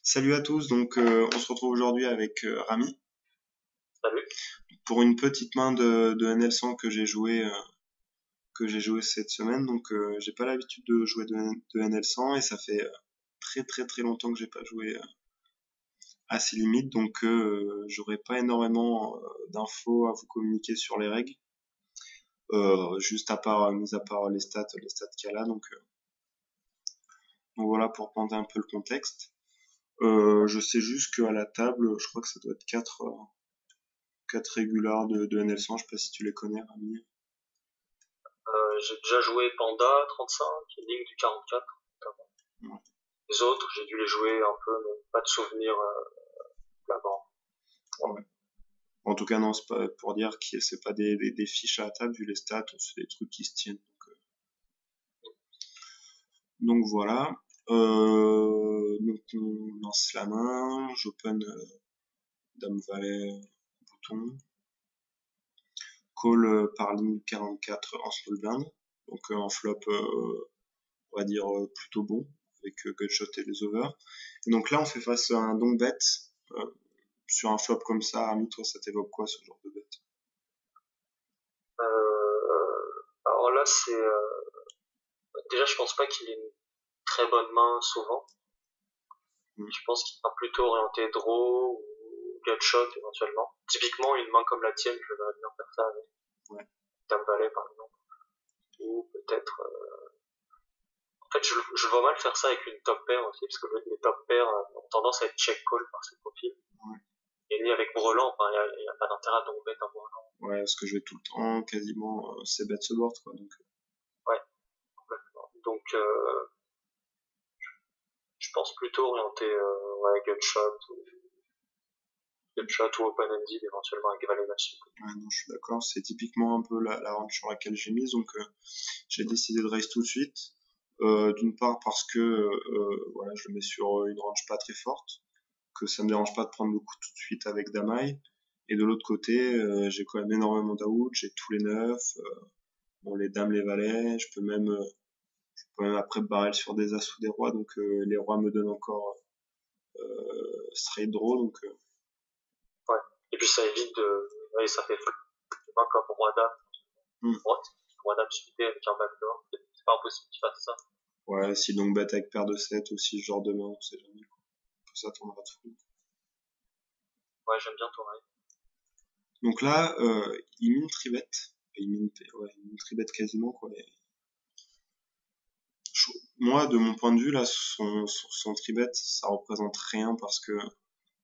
Salut à tous, donc on se retrouve aujourd'hui avec Rami Salut. pour une petite main de NL100 que j'ai joué cette semaine. Donc j'ai pas l'habitude de jouer de NL100 et ça fait très très très longtemps que j'ai pas joué à ces limites, donc j'aurai pas énormément d'infos à vous communiquer sur les règles, juste mis à part les stats qu'il y a là. Donc voilà pour planter un peu le contexte. Je sais juste qu'à la table, je crois que ça doit être 4 régulars de NL100, je sais pas si tu les connais, Rami. J'ai déjà joué Panda 35 et Link du 44 notamment. Ouais. Les autres, j'ai dû les jouer un peu, mais pas de souvenir là-bas. Ouais. En tout cas, non, c'est pas pour dire que c'est pas des fiches à la table, vu les stats, c'est des trucs qui se tiennent. Donc voilà. Donc on lance la main, j'open Dame Valet, bouton, call par ligne 44 en small blind, donc en flop, on va dire plutôt bon, avec gutshot et les over. Et donc là, on fait face à un don bet. Euh, sur un flop comme ça, Ami, toi, ça t'évoque quoi ce genre de bet? Alors là, déjà, je pense pas qu'il ait une très bonne main souvent. Hmm. Je pense qu'il sera plutôt orienté draw ou gutshot éventuellement. Typiquement, une main comme la tienne, je verrais bien faire ça avec Ouais. Dame Valet par exemple. Ou peut-être. En fait, je vois mal faire ça avec une top pair aussi, parce que les top pairs ont tendance à être check call par ses profils. Ouais. Et ni avec Brelan, enfin, y a pas d'intérêt à donc bet un Brelan. Ouais, parce que je vais tout le temps, quasiment, c'est bet ce board, quoi. Donc, Ouais, complètement. Donc, je pense plutôt orienter, ouais, gunshot ou open-ended, éventuellement avec valet dessus. ouais, non, je suis d'accord. C'est typiquement un peu la range sur laquelle j'ai mise. Donc, j'ai décidé de raise tout de suite. D'une part parce que, voilà, je le mets sur une range pas très forte, que ça me dérange pas de prendre le coup tout de suite avec Damaï. Et de l'autre côté, j'ai quand même énormément d'out, j'ai tous les neufs, bon, les dames, les valets, je peux même après barrel sur des as ou des rois, donc les rois me donnent encore straight draw, donc Ouais. Et puis ça évite de, ouais, ça fait flop. Comme roi-dame. hmm. Ouais, roi-dame suité avec un backdoor. C'est pas impossible que tu fasses ça. Ouais, si donc bet avec paire de 7 aussi, ce genre de main, on sait jamais, quoi. Ça tournera tout. Ouais, j'aime bien ton règle. Donc là, il mine tribet, il mine tribet quasiment, quoi. Moi, de mon point de vue, là, son tribet, ça représente rien parce que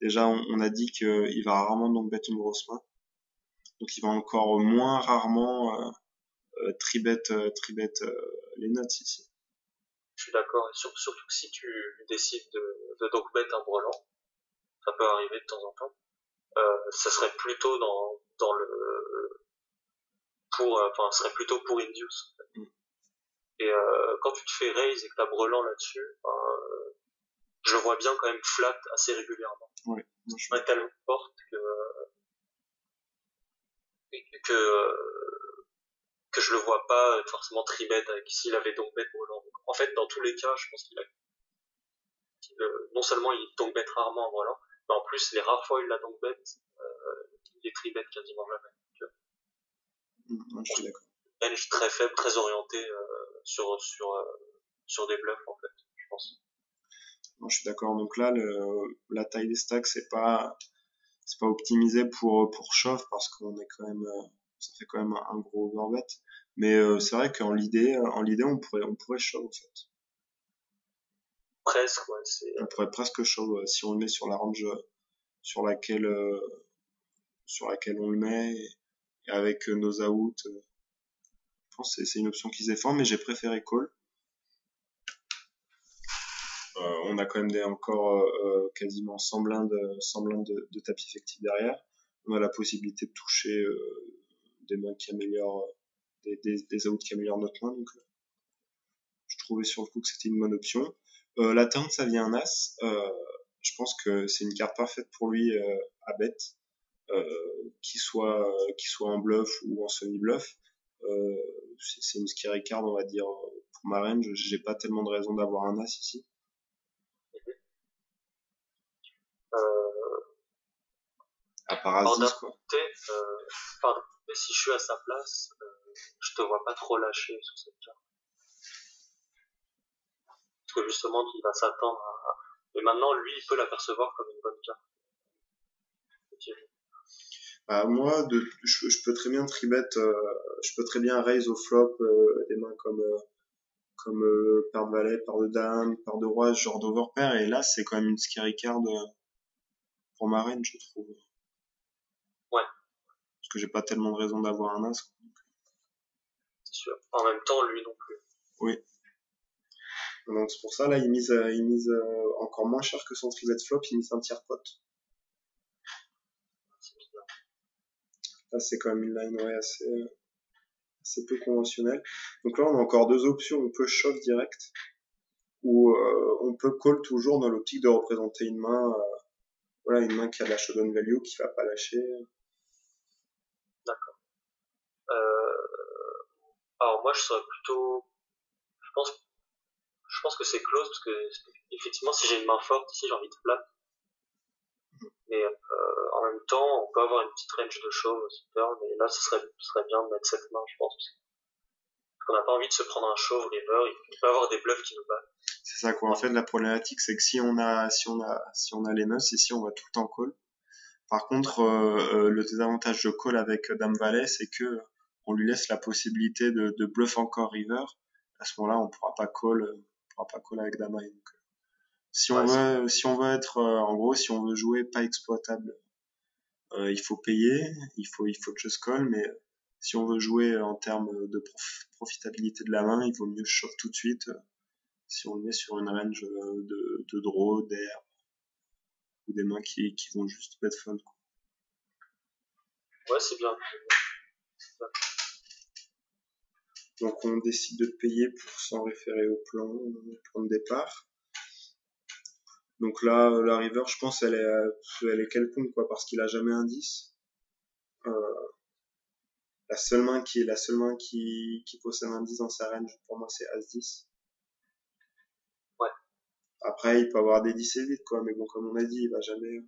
déjà, on a dit qu'il va rarement donc bet une grosse main. Donc il va encore moins rarement tribet les notes ici. Je suis d'accord. Et surtout que si tu décides de donc bet un brelan, ça peut arriver de temps en temps. Ça serait plutôt dans le enfin, ce serait plutôt pour Induce. Mm. Et quand tu te fais raise et que t'as Brelan là-dessus, je le vois bien quand même flat assez régulièrement. Ouais, moi, Pas tellement forte que que je le vois pas forcément tribet avec s'il avait donc bet Brelan. En fait, dans tous les cas, je pense non seulement il donc bet rarement en Brelan, mais en plus les rares fois où il l'a donc bet, il est tribet quasiment jamais. Donc, moi, je suis d'accord. range très faible, très orienté sur des bluffs en fait, je pense. Moi, je suis d'accord. Donc là, la taille des stacks, c'est pas optimisé pour shove parce qu'on est quand même, ça fait quand même un gros overbet. Mais c'est vrai qu'en l'idée, on pourrait shove en fait. Presque, ouais, c'est On pourrait presque shove si on le met sur la range sur laquelle, euh, sur laquelle on le met et avec nos outs. Je pense que c'est une option qui se défend, mais j'ai préféré call. On a quand même encore quasiment 100 blindes de tapis effectif derrière. On a la possibilité de toucher des mains qui améliorent, des outs qui améliorent notre main. Donc, je trouvais sur le coup que c'était une bonne option. La turn, ça vient un as. Je pense que c'est une carte parfaite pour lui à bet, qu'il soit en bluff ou en semi-bluff. Euh, c'est une scary card, on va dire, pour ma range. J'ai pas tellement de raison d'avoir un as ici. À part As-10, quoi. Si je suis à sa place, je te vois pas trop lâcher sur cette carte. Parce que justement, il va s'attendre à... Et maintenant, lui, il peut l'apercevoir comme une bonne carte. Moi, je peux très bien tribet, je peux très bien raise au flop des mains comme paire de valet, paire de dame, paire de roi, ce genre d'overpair. Et là, c'est quand même une scary card pour ma reine, je trouve. Ouais. Parce que j'ai pas tellement de raison d'avoir un as. C'est sûr. En même temps, lui non plus. Oui. Donc c'est pour ça, là, il mise encore moins cher que son tribet flop, il mise un tiers pot. Là, c'est quand même une line assez peu conventionnelle. Donc là, on a encore deux options. On peut shove direct, ou on peut call toujours dans l'optique de représenter une main, une main qui a de la showdown value, qui va pas lâcher. D'accord. Alors moi, je serais plutôt... Je pense que c'est close, parce que effectivement, si j'ai une main forte ici, j'ai envie de flat. Mais en même temps, on peut avoir une petite range de shove aussi, mais là, ce serait bien de mettre cette main, je pense. Parce qu'on n'a pas envie de se prendre un shove river, il peut avoir des bluffs qui nous battent. C'est ça quoi. En fait, la problématique, c'est que si on a les nuts, ici, on va tout le temps call. Par contre, le désavantage de call avec Dame Valet, c'est que on lui laisse la possibilité de bluff encore river. À ce moment-là, on pourra pas call avec Dame High. Donc, si on veut être, en gros, si on veut jouer pas exploitable, il faut payer, il faut just call, mais si on veut jouer en termes de profitabilité de la main, il vaut mieux shove tout de suite si on le met sur une range de draw, d'air, ou des mains qui vont juste bet fold. Ouais, c'est bien. Donc on décide de payer pour s'en référer au plan de départ. Donc là, la river, je pense, elle est quelconque, quoi, parce qu'il a jamais un 10. La seule main qui possède un 10 dans sa range, pour moi, c'est As-10. Ouais. Après, il peut avoir des 10 et 8, quoi, mais bon, comme on a dit, il va jamais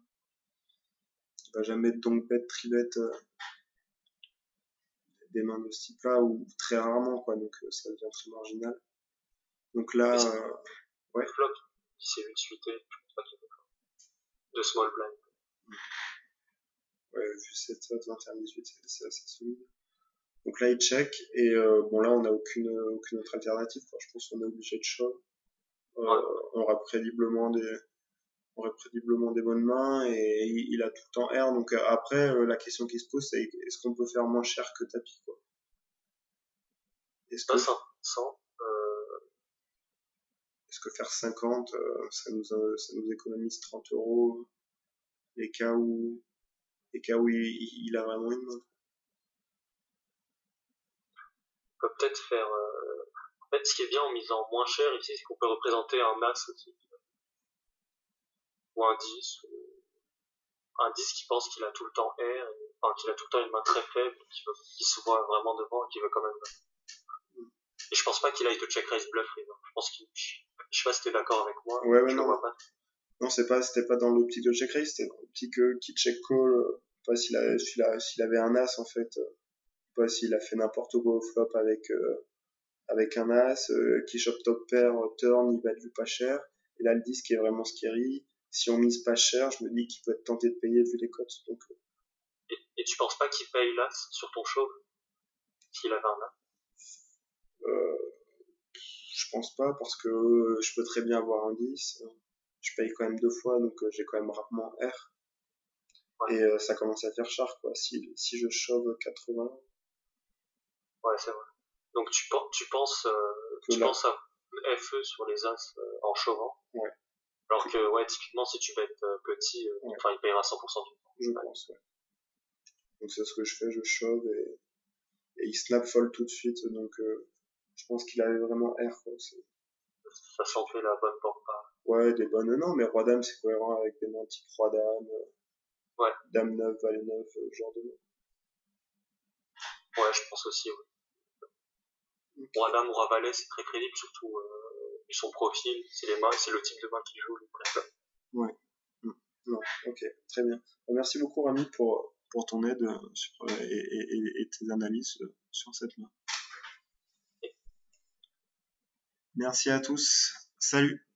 donc bet, tribet, des mains de ce type-là, ou très rarement, quoi, donc ça devient très marginal. Donc là, ouais. Flop, si c'est 8 suité, je pense pas qu'il y ait de small blind. Ouais, vu cette 21-18, c'est assez solide. Donc là, il check, et bon, là, on n'a aucune autre alternative, quoi. Je pense qu'on est obligé de shove. On aura prédiblement des bonnes mains, et il a tout le temps R. Donc après, la question qui se pose, c'est est-ce qu'on peut faire moins cher que tapis, quoi. Est-ce que faire 50, ça nous économise 30 €, les cas où il a vraiment une main. On peut peut-être faire... En fait, ce qui est bien en misant moins cher ici, c'est qu'on peut représenter un as aussi. Ou un 10, un 10 qui pense qu'il a tout le temps R, qu'il a tout le temps une main très faible, qui se voit vraiment devant et qui veut quand même... Et je pense pas qu'il aille de check raise bluff river. Je pense qu'il... Je sais pas si t'es d'accord avec moi. Ouais, je non. le vois pas. Non, c'était pas dans l'optique de check raise, c'était dans l'optique qui check call. Pas s'il avait un as, en fait. Pas s'il a fait n'importe quoi au flop avec un as, qui shop top pair, turn, il value pas cher. Et là, le 10 qui est vraiment scary. Si on mise pas cher, je me dis qu'il peut être tenté de payer vu les cotes. Donc, et tu penses pas qu'il paye l'as sur ton show s'il avait un as? Je pense pas, parce que je peux très bien avoir un 10. Je paye quand même 2 fois, donc j'ai quand même rarement R. Ouais. Et ça commence à faire cher, quoi. Si je shove 80. Ouais, c'est vrai. Donc tu penses à FE sur les as en shovant. Ouais. Alors que, ouais, typiquement, si tu bêtes petit, il payera 100% du temps. Je pense, ouais. Donc c'est ce que je fais, je shove, et il snap fold tout de suite, donc je pense qu'il avait vraiment R, quoi. Sachant que la bonne porte pas. Ouais, des bonnes, non, mais roi dame, c'est cohérent avec des mains type roi dame, dame 9, valet 9, genre de main. Ouais, je pense aussi, ouais. Okay. Roi dame ou roi valet, c'est très crédible, surtout vu son profil, c'est le type de main qu'il joue. Ouais. Non. Ok, très bien. Merci beaucoup, Rami, pour ton aide et tes analyses sur cette main. Merci à tous. Salut.